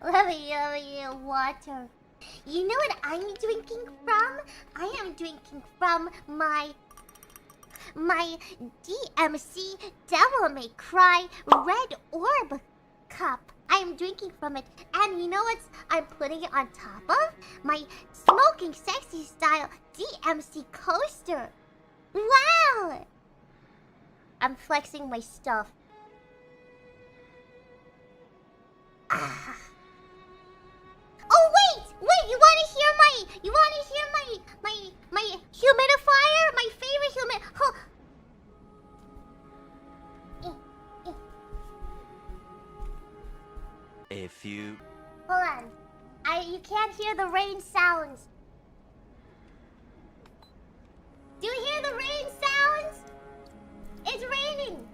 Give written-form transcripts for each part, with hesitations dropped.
Let me water. You know what I'm drinking from? I am drinking from my DMC Devil May Cry Red Orb cup. I am drinking from it, and you know what I'm putting it on top of? My Smoking Sexy Style DMC coaster. Wow! I'm flexing my stuff. Ah. Oh wait! Wait! You wanna hear my humidifier? My favorite humid. Oh. A few. Hold on. You can't hear the rain sounds. Do you hear the rain sounds? It's raining.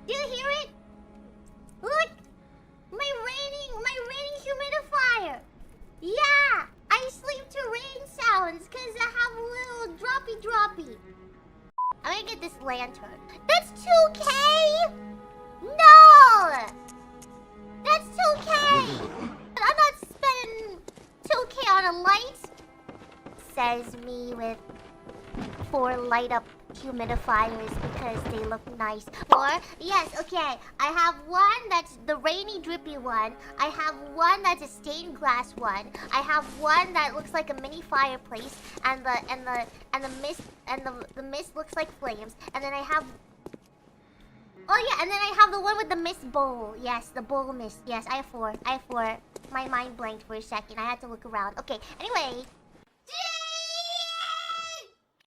Do you hear it? Look! My raining humidifier. Yeah! I sleep to rain sounds because I have a little droppy. I'm gonna get this lantern. That's 2K! No! That's 2K! I'm not spending 2K on a light. Says me with 4 light up humidifiers because they look nice. 4? Yes, okay. I have one that's the rainy drippy one. I have one that's a stained glass one. I have one that looks like a mini fireplace, and the mist looks like flames. And then I have and then I have the one with the mist bowl. Yes, the bowl mist. Yes, I have 4. My mind blanked for a second. I had to look around. Okay, anyway.